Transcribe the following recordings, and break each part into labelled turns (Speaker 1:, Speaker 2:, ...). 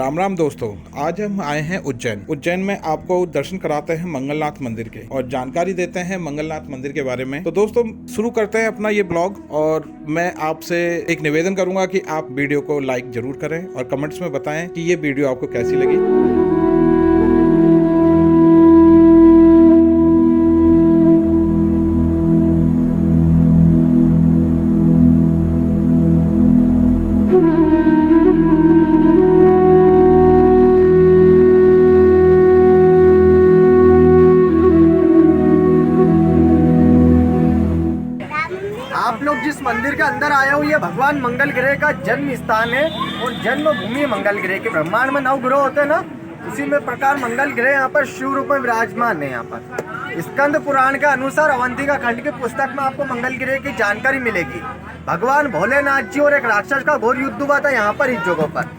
Speaker 1: राम राम दोस्तों। आज हम आए हैं उज्जैन में आपको दर्शन कराते हैं मंगलनाथ मंदिर के और जानकारी देते हैं मंगलनाथ मंदिर के बारे में। तो दोस्तों शुरू करते हैं अपना ये ब्लॉग और मैं आपसे एक निवेदन करूंगा कि आप वीडियो को लाइक जरूर करें और कमेंट्स में बताएं कि ये वीडियो आपको कैसी लगी।
Speaker 2: आप लोग जिस मंदिर के अंदर आए हो ये भगवान मंगल ग्रह का जन्म स्थान है और जन्मभूमि मंगल ग्रह के। ब्रह्मांड में 9 ग्रह होते हैं ना, उसी में प्रकार मंगल ग्रह यहाँ पर शिव रूप में विराजमान है। यहाँ पर स्कंद पुराण के अनुसार अवंतिका खंड की पुस्तक में आपको मंगल ग्रह की जानकारी मिलेगी। भगवान भोलेनाथ जी और एक राक्षस का घोर युद्ध हुआ था यहाँ पर। इस जगह पर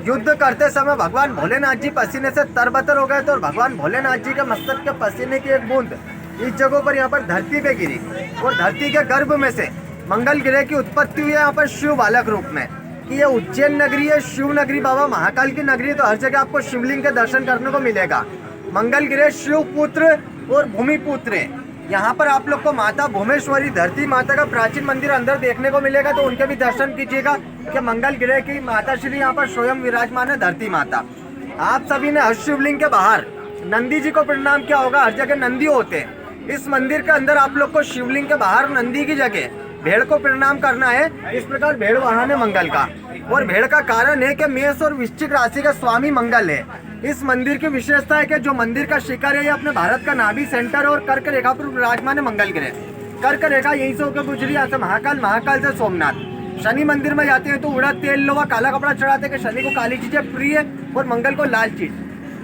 Speaker 2: युद्ध करते समय भगवान भोलेनाथ जी पसीने से तरबतर हो गए थे और भगवान भोलेनाथ जी के मस्तक के पसीने की एक बूंद इस जगह पर यहाँ पर धरती पे गिरी और धरती के गर्भ में से मंगल ग्रह की उत्पत्ति हुई है यहाँ पर शिव बालक रूप में। कि ये उज्जैन नगरी है, शिव नगरी, बाबा महाकाल की नगरी है, तो हर जगह आपको शिवलिंग के दर्शन करने को मिलेगा। मंगल ग्रह शिव पुत्र और भूमि पुत्र है। यहाँ पर आप लोग को माता भुवनेश्वरी धरती माता का प्राचीन मंदिर अंदर देखने को मिलेगा, तो उनके भी दर्शन कीजिएगा कि मंगल ग्रह की माता श्री यहाँ पर स्वयं विराजमान है, धरती माता। आप सभी ने हर शिवलिंग के बाहर नंदी जी को प्रणाम किया होगा। हर जगह नंदी होते हैं। इस मंदिर के अंदर आप लोग को शिवलिंग के बाहर नंदी की जगह भेड़ को प्रणाम करना है। इस प्रकार भेड़ वाहन है मंगल का, और भेड़ का कारण है कि मेष और वृश्चिक राशि का स्वामी मंगल है। इस मंदिर की विशेषता है कि जो मंदिर का शिखर है ये अपने भारत का नाभि सेंटर और कर्क रेखा पर विराजमान है मंगल ग्रह। कर्क रेखा यहीं से होकर गुजरी यहाँ से महाकाल, महाकाल से सोमनाथ। शनि मंदिर में जाते हैं तो उड़द तेल लो व काला कपड़ा चढ़ाते हैं कि शनि को काली चीजें प्रिय और मंगल को लाल चीज।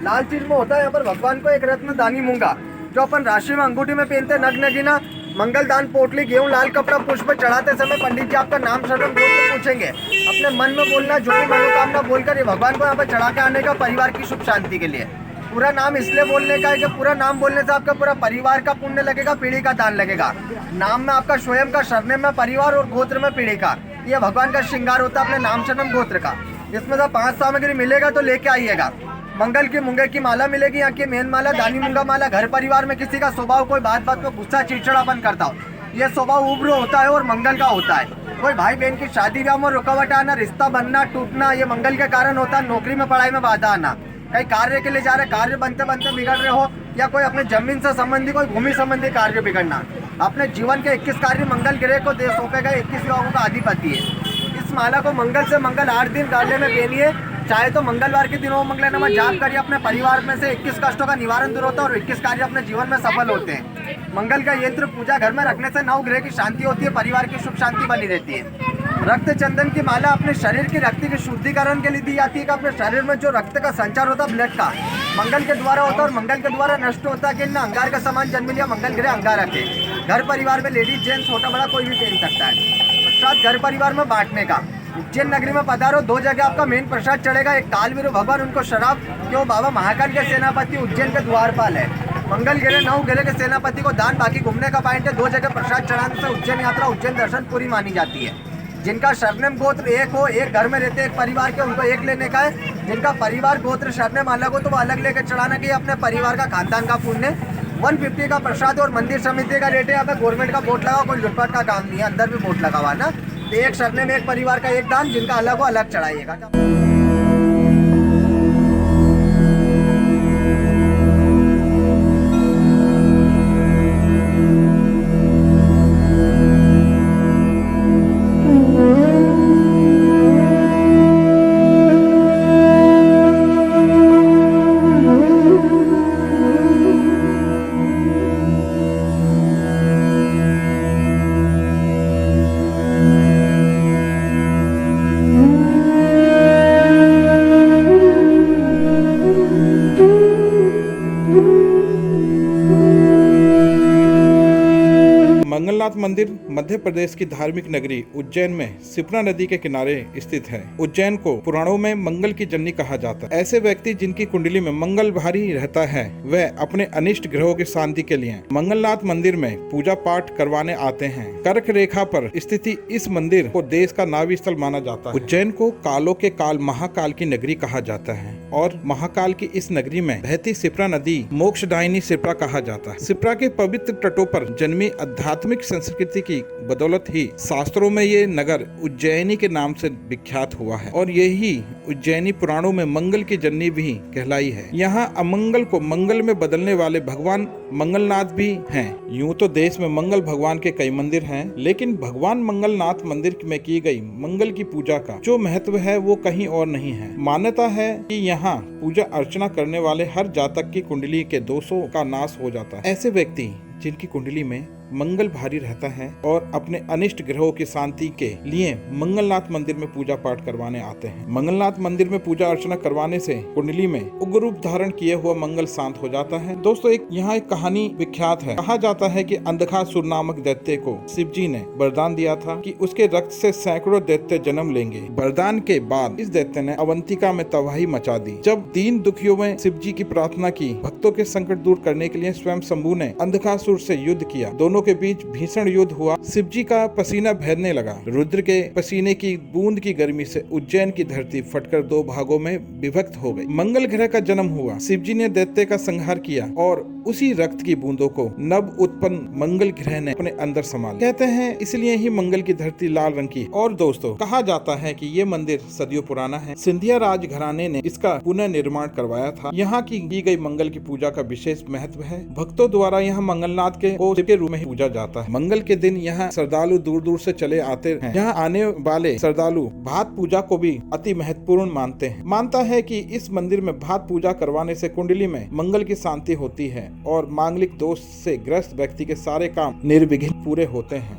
Speaker 2: लाल चीज में होता है यहाँ पर भगवान को एक रत्न दानी मूंगा जो अपन राशि में अंगूठी में पहनते हैं। नग्न गिना मंगल दान पोटली गेहूं लाल कपड़ा पुष्प चढ़ाते समय पंडित जी आपका नाम शरण गोत्र पूछेंगे। अपने मन में बोलना जो भी मनोकामना बोलकर ये भगवान को यहाँ पर चढ़ा के आने का परिवार की शुभ शांति के लिए। पूरा नाम इसलिए बोलने का है कि पूरा नाम बोलने से आपका पूरा परिवार का पुण्य लगेगा, पीढ़ी का दान लगेगा। नाम में आपका स्वयं का, सरनेम में परिवार और गोत्र में पीढ़ी का। ये भगवान का श्रृंगार होता है अपने नाम शरण गोत्र का। इसमें से 5 सामग्री मिलेगा तो लेके आइएगा। मंगल की मूंगे की माला मिलेगी, यहाँ की मेन माला दानी मूंगा माला। घर परिवार में किसी का स्वभाव कोई बात बात में गुस्सा चिड़चिड़ापन करता हो, यह स्वभाव उग्र होता है और मंगल का होता है। कोई भाई बहन की शादी ब्याह में रुकावट आना, रिश्ता बनना टूटना, ये मंगल के कारण होता है। नौकरी में पढ़ाई में बाधा आना, कहीं कार्य के लिए जा रहे, कार्य बनते बनते बिगड़ रहे हो, या कोई अपने जमीन से संबंधी कोई भूमि संबंधी कार्य बिगड़ना। अपने जीवन के 21 कार्य मंगल ग्रह को दे सौंपे गए। 21 योगों का अधिपति है। इस माला को मंगल से मंगल 8 दिन गाले में पहनिए। चाहे तो मंगलवार के दिन ओम मंगलम जाप करिए। अपने परिवार में से 21 कष्टों का निवारण दूर होता है और 21 कार्य अपने जीवन में सफल होते हैं। मंगल का यंत्र पूजा घर में रखने से 9 ग्रह की शांति होती है, परिवार की सुख शांति बनी रहती है। रक्त चंदन की माला अपने शरीर की रक्त के शुद्धिकरण के लिए दी जाती है कि अपने शरीर में जो रक्त का संचार होता है ब्लड का मंगल के द्वारा होता है और मंगल के द्वारा नष्ट होता है। कि इन अंगार का समान जन्म लिया, मंगल ग्रह अंगार रखे। घर परिवार में लेडीज जेंट्स छोटा बड़ा कोई भी पहन सकता है। प्रसाद घर परिवार में बांटने का। उज्जैन नगरी में पधारो, 2 जगह आपका मेन प्रसाद चढ़ेगा। एक कालवीर भगवान उनको शराब, जो बाबा महाकाल के सेनापति उज्जैन के द्वारपाल है। मंगल ग्रह 9 ग्रह के सेनापति को दान, बाकी घूमने का पॉइंट है। 2 जगह प्रसाद चढ़ाने से उज्जैन यात्रा, उज्जैन दर्शन पूरी मानी जाती है। जिनका सरनेम गोत्र एक हो, एक घर में रहते एक परिवार के, उनको एक लेने का है। जिनका परिवार गोत्र सरनेम अलग हो तो वो अलग लेकर चढ़ाना की अपने परिवार का, खानदान का पुण्य। 150 का प्रसाद और मंदिर समिति का रेट है। यहाँ पे गवर्नमेंट का बोर्ड लगा, कोई लुटपाट का काम नहीं है। अंदर भी बोर्ड लगा हुआ ना, तो एक सरनेम एक परिवार का एक दान, जिनका अलग हो अलग चढ़ाइएगा।
Speaker 1: मंदिर मध्य प्रदेश की धार्मिक नगरी उज्जैन में शिप्रा नदी के किनारे स्थित है। उज्जैन को पुराणों में मंगल की जननी कहा जाता है। ऐसे व्यक्ति जिनकी कुंडली में मंगल भारी रहता है वह अपने अनिष्ट ग्रहों की शांति के लिए मंगलनाथ मंदिर में पूजा पाठ करवाने आते हैं। कर्क रेखा पर स्थिति इस मंदिर को देश का नाभि स्थल माना जाता है। उज्जैन को कालों के काल महाकाल की नगरी कहा जाता है और महाकाल की इस नगरी में बहती शिप्रा नदी मोक्षदायिनी शिप्रा कहा जाता है। शिप्रा के पवित्र तटों पर जन्मी आध्यात्मिक संस्कृति की बदौलत ही शास्त्रों में ये नगर उज्जैनी के नाम से विख्यात हुआ है और यही उज्जैनी पुराणों में मंगल की जननी भी कहलाई है। यहाँ अमंगल को मंगल में बदलने वाले भगवान मंगलनाथ भी हैं। यूं तो देश में मंगल भगवान के कई मंदिर हैं, लेकिन भगवान मंगलनाथ मंदिर में की गई मंगल की पूजा का जो महत्व है वो कहीं और नहीं है। मान्यता है कि यहाँ पूजा अर्चना करने वाले हर जातक की कुंडली के दोषों का नाश हो जाता है। ऐसे व्यक्ति जिनकी कुंडली में मंगल भारी रहता है और अपने अनिष्ट ग्रहों की शांति के लिए मंगलनाथ मंदिर में पूजा पाठ करवाने आते हैं। मंगलनाथ मंदिर में पूजा अर्चना करवाने से कुंडली में उग्र रूप धारण किए हुआ मंगल शांत हो जाता है। दोस्तों यहाँ एक कहानी विख्यात है। कहा जाता है कि अंधकासुर नामक दैत्य को शिव जी ने वरदान दिया था कि उसके रक्त से सैकड़ों दैत्य जन्म लेंगे। वरदान के बाद इस दैत्य ने अवंतिका में तबाही मचा दी। जब दीन दुखियों में शिव जी की प्रार्थना की, भक्तों के संकट दूर करने के लिए स्वयं शंभू ने अंधकासुर से युद्ध किया। दोनों के बीच भीषण युद्ध हुआ। शिव जी का पसीना बहने लगा। रुद्र के पसीने की बूंद की गर्मी से उज्जैन की धरती फटकर दो भागों में विभक्त हो गई। मंगल ग्रह का जन्म हुआ। शिव जी ने दैत्य का संहार किया और उसी रक्त की बूंदों को नव उत्पन्न मंगल ग्रह ने अपने अंदर संभाला। कहते हैं इसलिए ही मंगल की धरती लाल रंग की। और दोस्तों कहा जाता है कि ये मंदिर सदियों पुराना है। सिंधिया राज घराने ने इसका पुनः निर्माण करवाया था। यहाँ की गई मंगल की पूजा का विशेष महत्व है। भक्तों द्वारा यहाँ मंगलनाथ के शिव के रूप में पूजा जाता है। मंगल के दिन यहाँ श्रद्धालु दूर दूर से चले आते हैं। यहाँ आने वाले श्रद्धालु भात पूजा को भी अति महत्वपूर्ण मानते हैं। मानता है कि इस मंदिर में भात पूजा करवाने से कुंडली में मंगल की शांति होती है और मांगलिक दोष से ग्रस्त व्यक्ति के सारे काम निर्विघ्न पूरे होते हैं।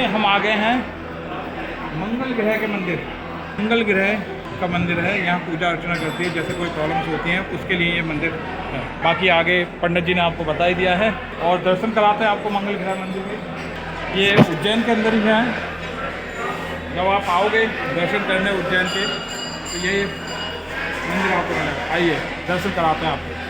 Speaker 3: हम आ गए हैं मंगल ग्रह के मंदिर। मंगल ग्रह का मंदिर है। यहाँ पूजा अर्चना करती है, जैसे कोई प्रॉब्लम्स होती हैं उसके लिए ये मंदिर है। बाकी आगे पंडित जी ने आपको बता ही दिया है और दर्शन कराते हैं आपको मंगल ग्रह मंदिर के। ये उज्जैन के अंदर ही है। जब आप आओगे दर्शन करने उज्जैन के तो ये मंदिर आपको मिलेगा। आइए दर्शन कराते हैं आपको।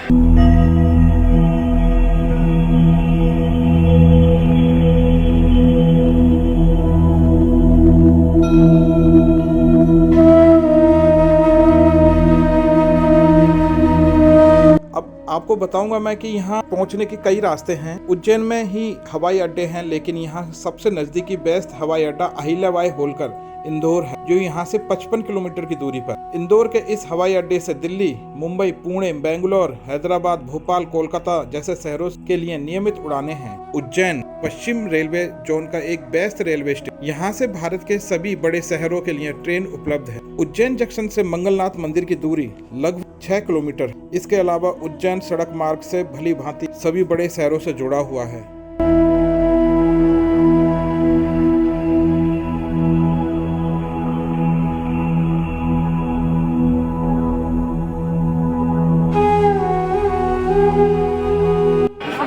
Speaker 1: आपको बताऊंगा मैं कि यहाँ पहुँचने के कई रास्ते हैं। उज्जैन में ही हवाई अड्डे हैं, लेकिन यहाँ सबसे नजदीकी बेस्ट हवाई अड्डा अहिल्याबाई होलकर इंदौर है, जो यहाँ से 55 किलोमीटर की दूरी पर। इंदौर के इस हवाई अड्डे से दिल्ली, मुंबई, पुणे, बेंगलोर, हैदराबाद, भोपाल, कोलकाता जैसे शहरों के लिए नियमित उड़ानें हैं। उज्जैन पश्चिम रेलवे जोन का एक बेस्ट रेलवे स्टेशन। यहाँ से भारत के सभी बड़े शहरों के लिए ट्रेन उपलब्ध है। उज्जैन जंक्शन से मंगलनाथ मंदिर की दूरी लगभग 6 किलोमीटर। इसके अलावा उज्जैन सड़क मार्ग से भली भांति सभी बड़े शहरों से जुड़ा हुआ है।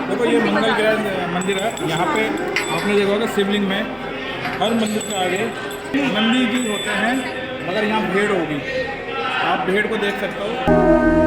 Speaker 3: देखो ये मंगल ग्रह मंदिर है। यहाँ पे आपने देखा होगा शिवलिंग में हर मंदिर के आगे नंदी जी होते हैं, मगर यहाँ भेड़ होगी। आप भेड़ को देख सकते हो।